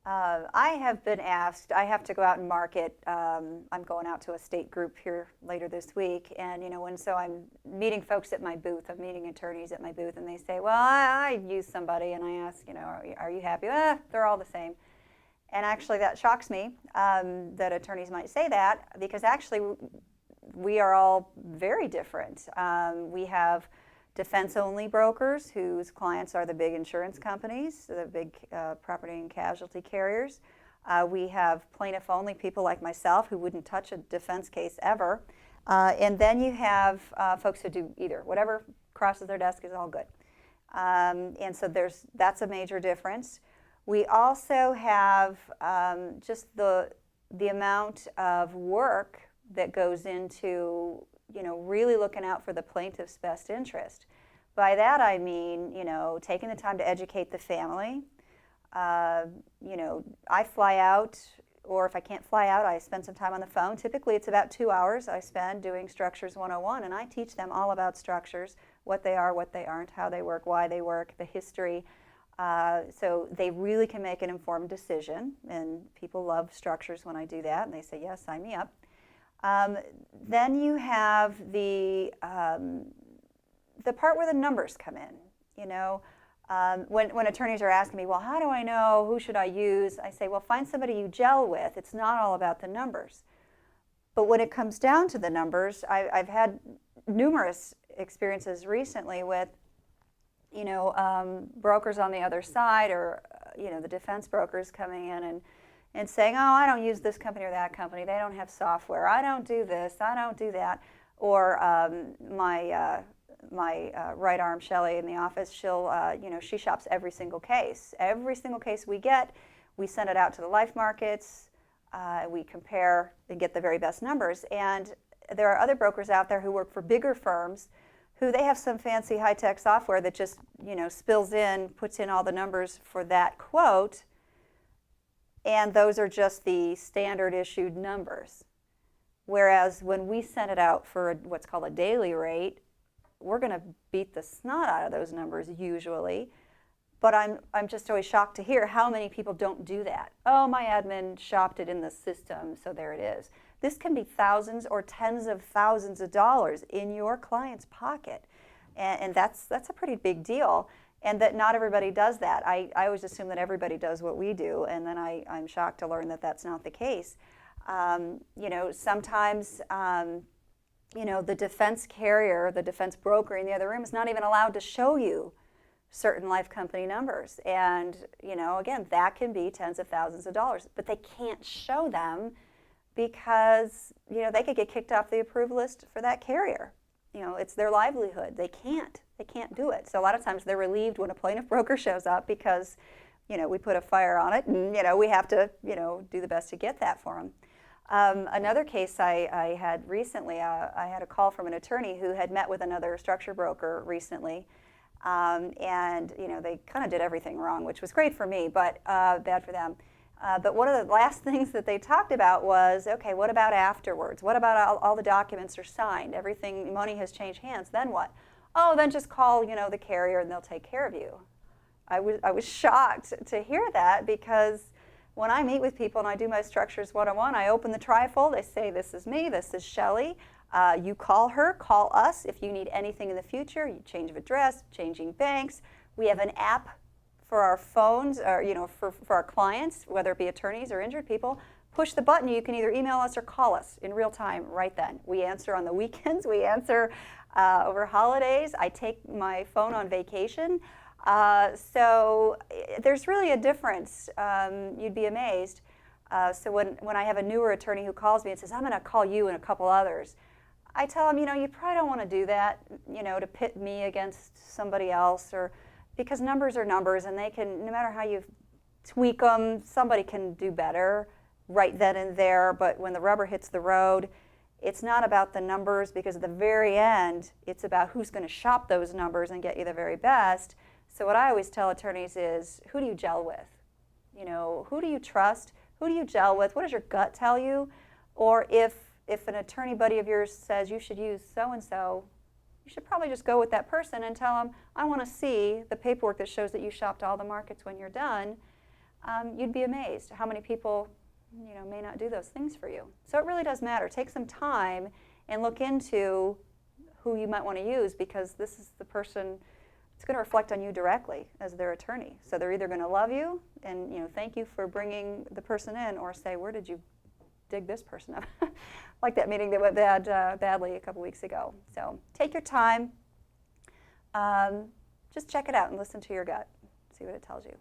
I have been asked, I have to go out and market. I'm going out to a state group here later this week. And, so I'm meeting folks at my booth, I'm meeting attorneys at my booth, and they say, well, I use somebody. And I ask, are you happy? They're all the same. And actually, that shocks me that attorneys might say that, because actually, we are all very different. We have defense-only brokers whose clients are the big insurance companies, the big property and casualty carriers. We have plaintiff-only people like myself who wouldn't touch a defense case ever. And then you have folks who do either. Whatever crosses their desk is all good. And so that's a major difference. We also have just the amount of work that goes into really looking out for the plaintiff's best interest. By that I mean, taking the time to educate the family. I fly out, or if I can't fly out, I spend some time on the phone. Typically it's about 2 hours I spend doing Structures 101, and I teach them all about structures, what they are, what they aren't, how they work, why they work, the history. So they really can make an informed decision, and people love structures when I do that, and they say, yes, sign me up. Then you have the part where the numbers come in. When attorneys are asking me, well, how do I know, who should I use? I say, well, find somebody you gel with. It's not all about the numbers. But when it comes down to the numbers, I've had numerous experiences recently with, brokers on the other side, or, the defense brokers coming in and saying, oh, I don't use this company or that company. They don't have software. I don't do this. I don't do that. Or my right arm, Shelley, in the office, she shops every single case. Every single case we get, we send it out to the life markets. We compare and get the very best numbers. And there are other brokers out there who work for bigger firms who they have some fancy high-tech software that just, spills in, puts in all the numbers for that quote. And those are just the standard issued numbers. Whereas when we send it out for what's called a daily rate, we're going to beat the snot out of those numbers usually. But I'm just always shocked to hear how many people don't do that. Oh, my admin shopped it in the system, so there it is. This can be thousands or tens of thousands of dollars in your client's pocket. And that's a pretty big deal. And that not everybody does that. I always assume that everybody does what we do, and then I'm shocked to learn that that's not the case. Sometimes, the defense carrier, the defense broker in the other room is not even allowed to show you certain life company numbers. And, again, that can be tens of thousands of dollars, but they can't show them because, they could get kicked off the approved list for that carrier. It's their livelihood. They can't do it. So a lot of times they're relieved when a plaintiff broker shows up because, we put a fire on it, and, we have to, do the best to get that for them. Another case I had recently, I had a call from an attorney who had met with another structure broker recently, and, they kind of did everything wrong, which was great for me, but bad for them. But one of the last things that they talked about was, okay, what about afterwards? What about all the documents are signed? Everything, money has changed hands. Then what? Oh, then just call, the carrier and they'll take care of you. I was shocked to hear that, because when I meet with people and I do my Structures 101, I open the trifold. I say, this is me, this is Shelley. You call her, call us if you need anything in the future. You change of address, changing banks. We have an app for our phones, or for our clients, whether it be attorneys or injured people. Push the button. You can either email us or call us in real time right then. We answer on the weekends. We answer over holidays. I take my phone on vacation. So there's really a difference. You'd be amazed. So when I have a newer attorney who calls me and says, I'm going to call you and a couple others, I tell them, you probably don't want to do that, to pit me against somebody else, or because numbers are numbers, and they can, no matter how you tweak them, somebody can do better right then and there. But when the rubber hits the road, it's not about the numbers, because at the very end, it's about who's going to shop those numbers and get you the very best. So what I always tell attorneys is, who do you gel with? Who do you trust? Who do you gel with? What does your gut tell you? Or if an attorney buddy of yours says you should use so-and-so, you should probably just go with that person and tell them, I want to see the paperwork that shows that you shopped all the markets when you're done. you'd be amazed how many people, may not do those things for you. So it really does matter. Take some time and look into who you might want to use, because this is the person, it's going to reflect on you directly as their attorney. So they're either going to love you and thank you for bringing the person in, or say, where did you dig this person up? Like that meeting that went badly a couple weeks ago. So take your time. Just check it out and listen to your gut. See what it tells you.